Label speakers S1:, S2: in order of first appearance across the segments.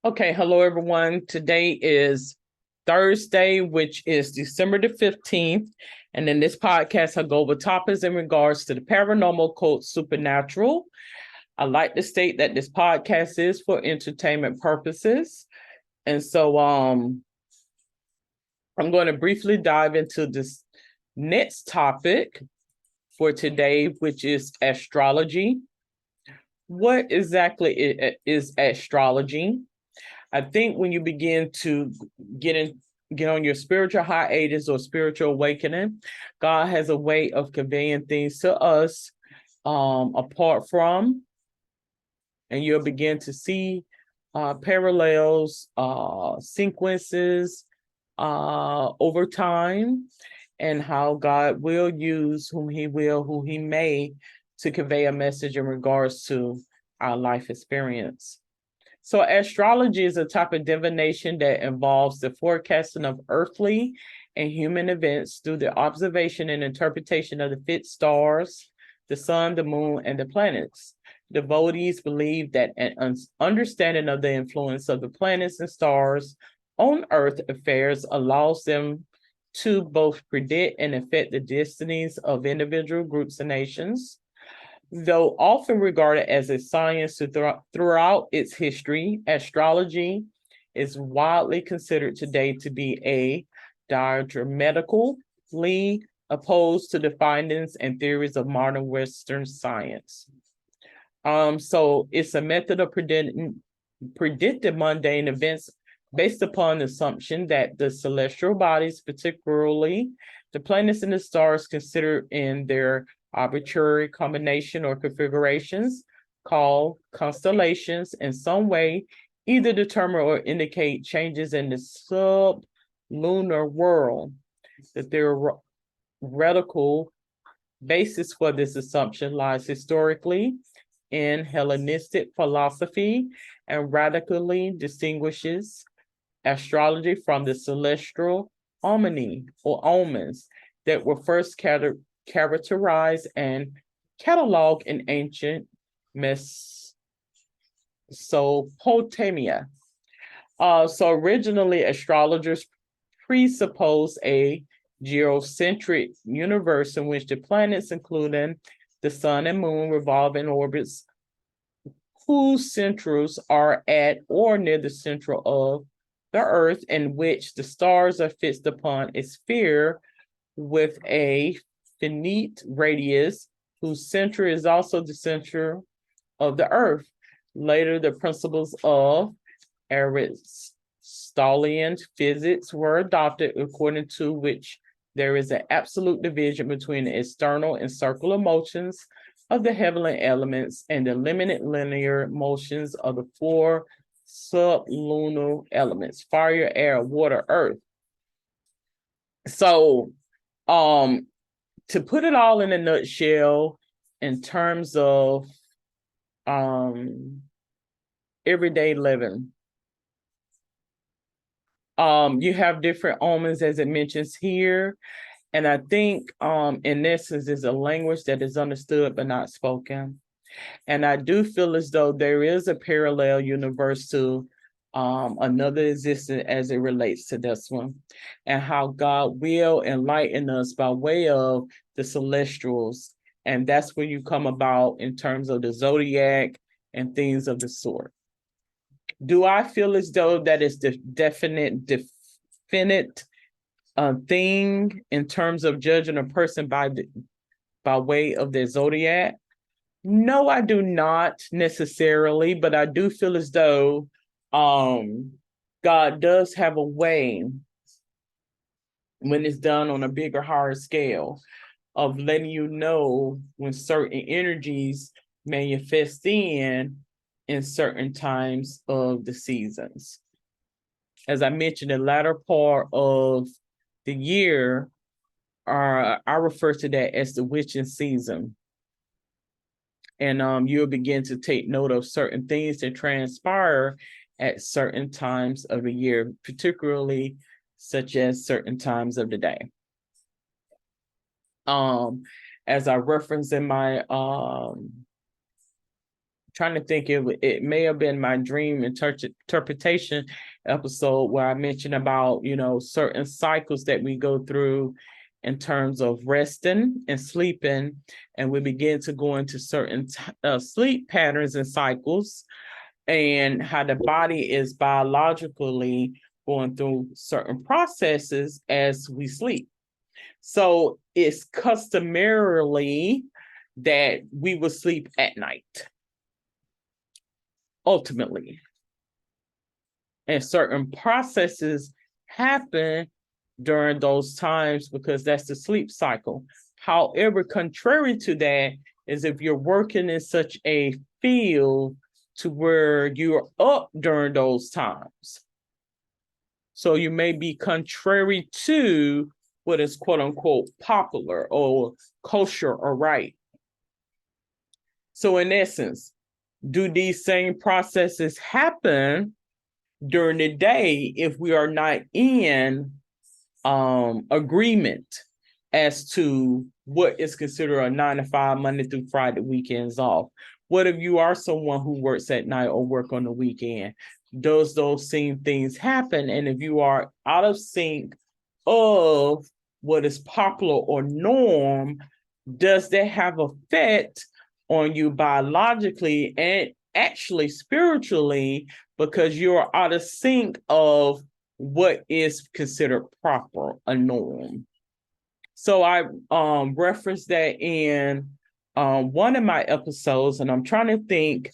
S1: Okay, hello everyone. Today is Thursday, which is December the 15th. And in this podcast, I go over topics in regards to the paranormal, occult, supernatural. I like to state that this podcast is for entertainment purposes. And so I'm going to briefly dive into this next topic for today, which is astrology. What exactly is astrology? I think when you begin to get in, get on your spiritual hiatus or spiritual awakening, God has a way of conveying things to us apart from, and you'll begin to see parallels, sequences over time, and how God will use whom He will, who He may, to convey a message in regards to our life experience. So astrology is a type of divination that involves the forecasting of earthly and human events through the observation and interpretation of the fixed stars, the sun, the moon, and the planets. Devotees believe that an understanding of the influence of the planets and stars on Earth affairs allows them to both predict and affect the destinies of individual groups and nations. Though often regarded as a science throughout its history, astrology is widely considered today to be a diametrically opposed to the findings and theories of modern Western science. So it's a method of predicting mundane events based upon the assumption that the celestial bodies, particularly the planets and the stars considered in their arbitrary combination or configurations called constellations, in some way either determine or indicate changes in the sublunar world. The theoretical basis for this assumption lies historically in Hellenistic philosophy and radically distinguishes astrology from the celestial omens that were first characterized and cataloged in ancient Mesopotamia. So originally, astrologers presupposed a geocentric universe in which the planets, including the sun and moon, revolve in orbits whose centers are at or near the center of the Earth, in which the stars are fixed upon a sphere with a finite radius, whose center is also the center of the Earth. Later, the principles of Aristotelian physics were adopted, according to which there is an absolute division between the external and circular motions of the heavenly elements and the limited linear motions of the four sublunar elements: fire, air, water, earth. So, to put it all in a nutshell, in terms of everyday living, you have different omens as it mentions here. And I think in essence is a language that is understood but not spoken. And I do feel as though there is a parallel universe to another existence as it relates to this one, and how God will enlighten us by way of the celestials. And that's where you come about in terms of the zodiac and things of the sort. Do I feel as though that is the definite thing in terms of judging a person by way of their zodiac? No, I do not necessarily, but I do feel as though God does have a way, when it's done on a bigger, higher scale, of letting you know when certain energies manifest in certain times of the seasons. As I mentioned, the latter part of the year, I refer to that as the witching season. And you'll begin to take note of certain things that transpire at certain times of the year, particularly such as certain times of the day. As I referenced in my trying to think, it may have been my dream interpretation episode where I mentioned about, certain cycles that we go through in terms of resting and sleeping, and we begin to go into certain sleep patterns and cycles, and how the body is biologically going through certain processes as we sleep. So it's customarily that we will sleep at night, ultimately. And certain processes happen during those times because that's the sleep cycle. However, contrary to that is if you're working in such a field to where you're up during those times. So you may be contrary to what is quote unquote popular or kosher or right. So in essence, do these same processes happen during the day if we are not in agreement as to what is considered a 9 to 5, Monday through Friday, weekends off? What if you are someone who works at night or work on the weekend? Does those same things happen? And if you are out of sync of what is popular or norm, does that have effect on you biologically and actually spiritually, because you're out of sync of what is considered proper, a norm? So I referenced that in one of my episodes, and I'm trying to think.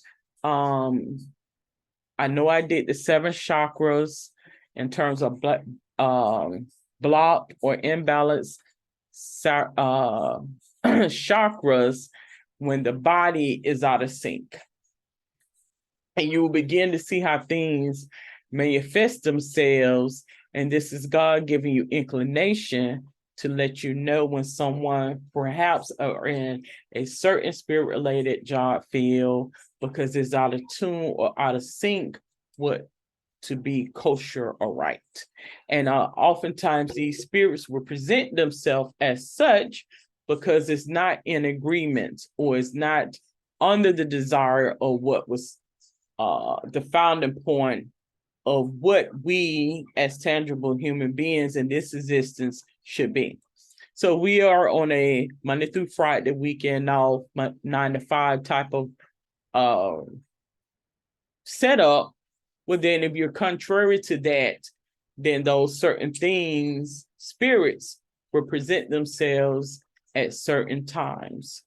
S1: I know I did the 7 chakras in terms of blocked or imbalanced chakras when the body is out of sync. And you will begin to see how things manifest themselves. And this is God giving you inclination to let you know when someone perhaps are in a certain spirit-related job field because it's out of tune or out of sync with to be kosher or right. And oftentimes these spirits will present themselves as such because it's not in agreement or it's not under the desire of what was the founding point of what we as tangible human beings in this existence should be. So we are on a Monday through Friday weekend now, 9 to 5 type of setup. Well, then if you're contrary to that, then those certain things, spirits, will present themselves at certain times.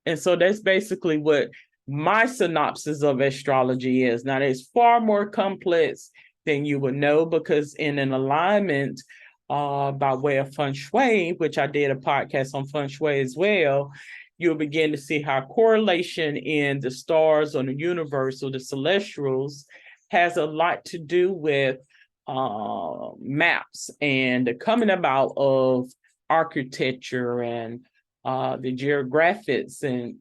S1: And so that's basically what my synopsis of astrology is. Now, it's far more complex than you would know, because in an alignment by way of feng shui, which I did a podcast on feng shui as well, you'll begin to see how correlation in the stars or the universe or the celestials has a lot to do with maps and the coming about of architecture and the geographics and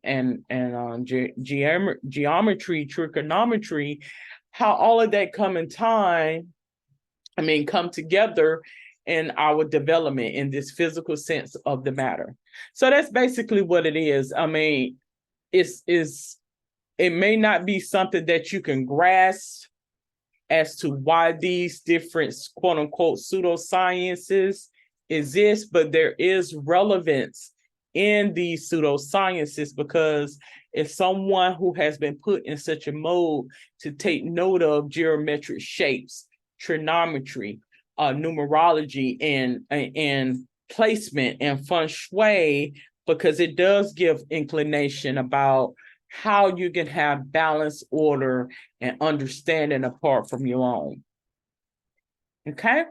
S1: geometry, trigonometry, how all of that come together in our development in this physical sense of the matter. So that's basically what it is. I mean, it may not be something that you can grasp as to why these different quote unquote pseudosciences exist, but there is relevance in these pseudosciences, because if someone who has been put in such a mode to take note of geometric shapes, trigonometry, numerology, and placement and feng shui, because it does give inclination about how you can have balance, order, and understanding apart from your own. Okay,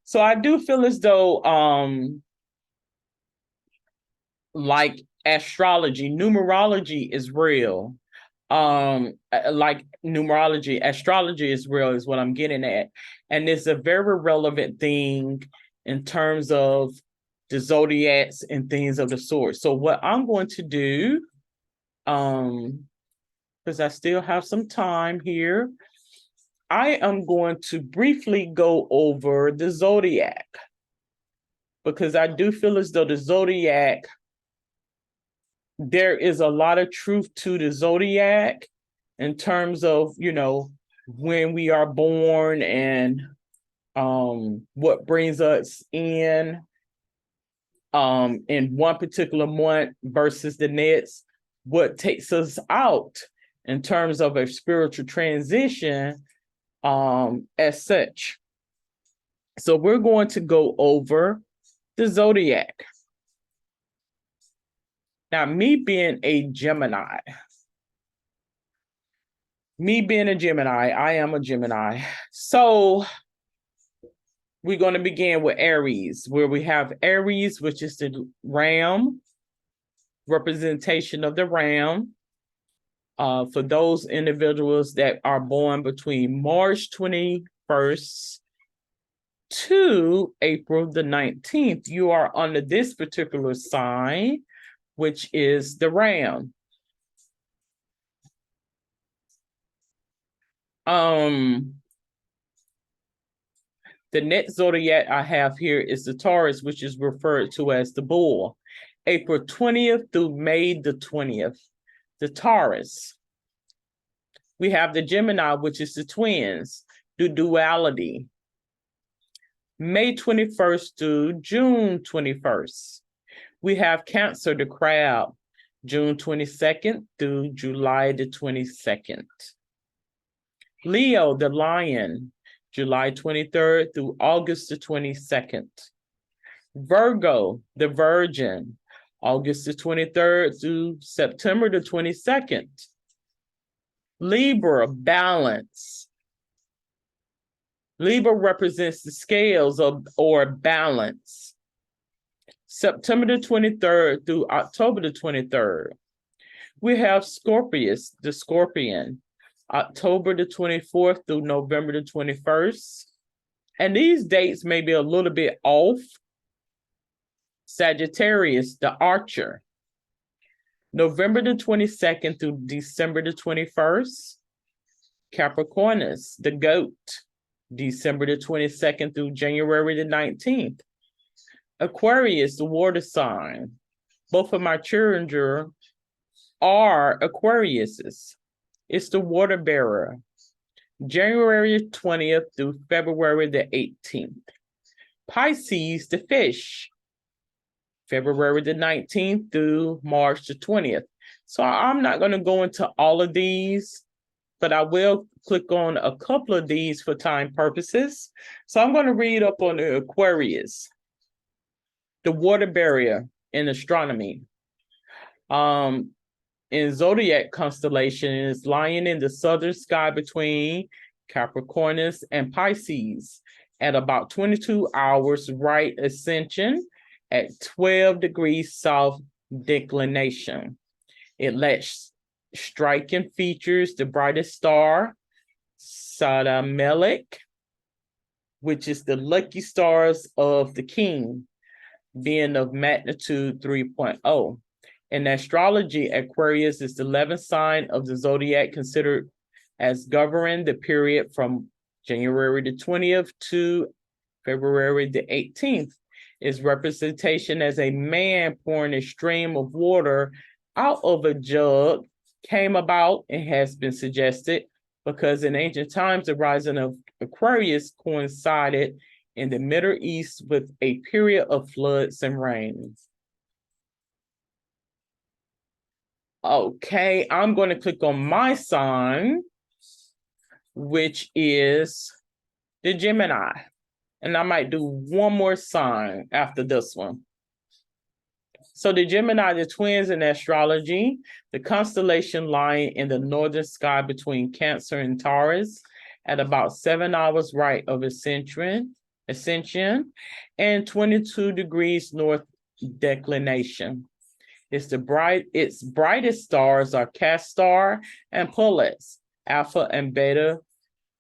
S1: so I do feel as though like astrology, numerology is real. Like numerology, astrology is real, is what I'm getting at. And it's a very relevant thing in terms of the zodiacs and things of the sort. So what I'm going to do, because I still have some time here, I am going to briefly go over the zodiac, because I do feel as though the zodiac there is a lot of truth to the zodiac in terms of, when we are born and what brings us in one particular month versus the next, what takes us out in terms of a spiritual transition as such. So we're going to go over the zodiac. Now, me being a Gemini, I am a Gemini. So we're going to begin with Aries, where we have Aries, which is the ram, representation of the ram. For those individuals that are born between March 21st to April the 19th, you are under this particular sign, which is the ram. The next zodiac I have here is the Taurus, which is referred to as the bull. April 20th through May the 20th, the Taurus. We have the Gemini, which is the twins, the duality. May 21st to June 21st. We have Cancer, the crab, June 22nd through July the 22nd. Leo, the lion, July 23rd through August the 22nd. Virgo, the virgin, August the 23rd through September the 22nd. Libra, balance. Libra represents the scales or balance. September the 23rd through October the 23rd. We have Scorpius, the scorpion, October the 24th through November the 21st. And these dates may be a little bit off. Sagittarius, the archer, November the 22nd through December the 21st. Capricornus, the goat, December the 22nd through January the 19th. Aquarius, the water sign. Both of my children are Aquariuses. It's the water bearer, January 20th through February the 18th. Pisces, the fish, February the 19th through March the 20th. So I'm not going to go into all of these, but I will click on a couple of these for time purposes. So I'm going to read up on the Aquarius, the water bearer in astronomy. In zodiac constellation, is lying in the southern sky between Capricornus and Pisces at about 22 hours right ascension at 12 degrees south declination. It lacks striking features the brightest star, Sadamelech, which is the lucky stars of the king, being of magnitude 3.0. In astrology, Aquarius is the 11th sign of the zodiac, considered as governing the period from January the 20th to February the 18th. Its representation as a man pouring a stream of water out of a jug came about and has been suggested because in ancient times, the rising of Aquarius coincided in the Middle East with a period of floods and rains. Okay, I'm going to click on my sign, which is the Gemini. And I might do one more sign after this one. So the Gemini, the twins in astrology, the constellation lying in the northern sky between Cancer and Taurus at about 7 hours right of ascension and 22 degrees north declination. Its brightest stars are Castor and Pollux, Alpha and Beta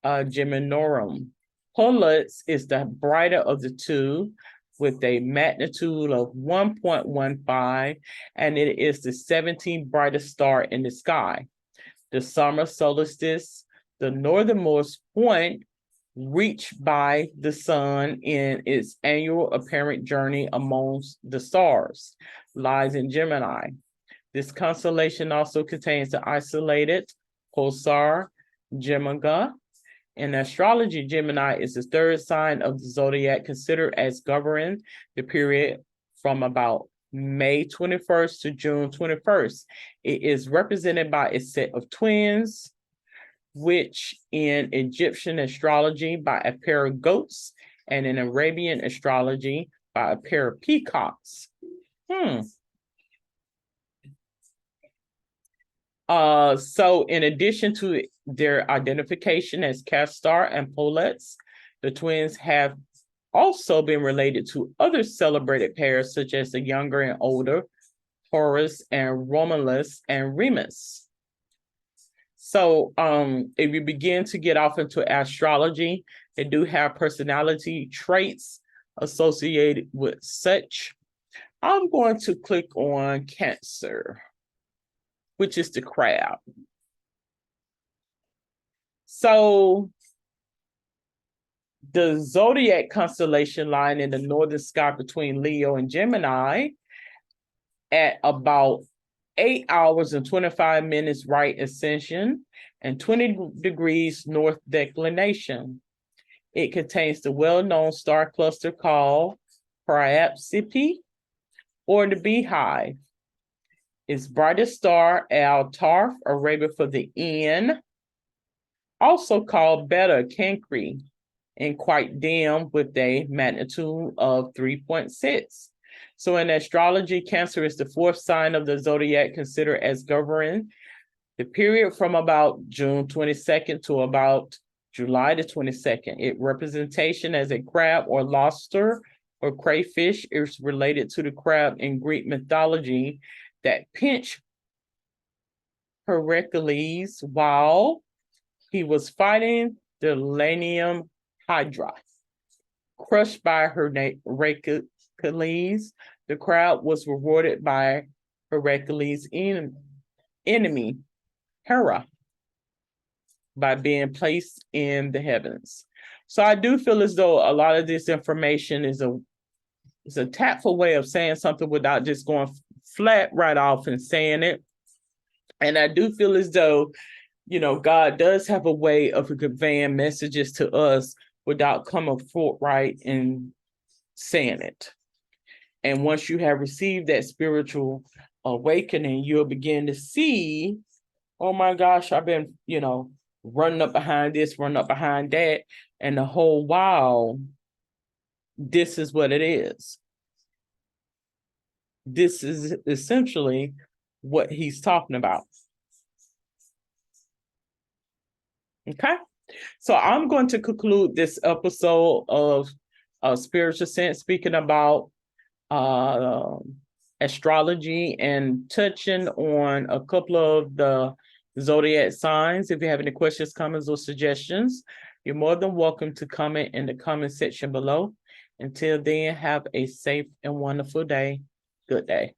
S1: Geminorum. Pollux is the brighter of the two with a magnitude of 1.15, and it is the 17th brightest star in the sky. The summer solstice, the northernmost point reached by the sun in its annual apparent journey amongst the stars, lies in Gemini. This constellation also contains the isolated pulsar Gemini. In astrology, Gemini is the third sign of the zodiac, considered as governing the period from about May 21st to June 21st. It is represented by a set of twins, which in Egyptian astrology by a pair of goats, and in Arabian astrology by a pair of peacocks. So in addition to their identification as Castor and Pollux, the twins have also been related to other celebrated pairs, such as the younger and older Horus and Romulus and Remus. So if you begin to get off into astrology, they do have personality traits associated with such. I'm going to click on Cancer, which is the crab. So the zodiac constellation lying in the northern sky between Leo and Gemini at about 8 hours and 25 minutes right ascension and 20 degrees north declination. It contains the well-known star cluster called Praxipes, or the Beehive. Its brightest star, Al-Tarf, Arabia for the N, also called Beta Cancri, and quite dim with a magnitude of 3.6. So in astrology, Cancer is the fourth sign of the zodiac, considered as governing the period from about June 22nd to about July the 22nd. Its representation as a crab or lobster or crayfish is related to the crab in Greek mythology that pinched Heracles while he was fighting the Lemnian Hydra. Crushed by Heracles, the crowd was rewarded by Heracles' enemy, Hera, by being placed in the heavens. So I do feel as though a lot of this information is a tactful way of saying something without just going flat right off and saying it. And I do feel as though, God does have a way of conveying messages to us without coming forthright and saying it. And once you have received that spiritual awakening, you'll begin to see, oh my gosh, I've been, running up behind this, running up behind that. And the whole while, this is what it is. This is essentially what he's talking about. Okay, so I'm going to conclude this episode of Spiritual Sense, speaking about astrology and touching on a couple of the zodiac signs. If you have any questions, comments, or suggestions, you're more than welcome to comment in the comment section below. Until then, have a safe and wonderful day. Good day.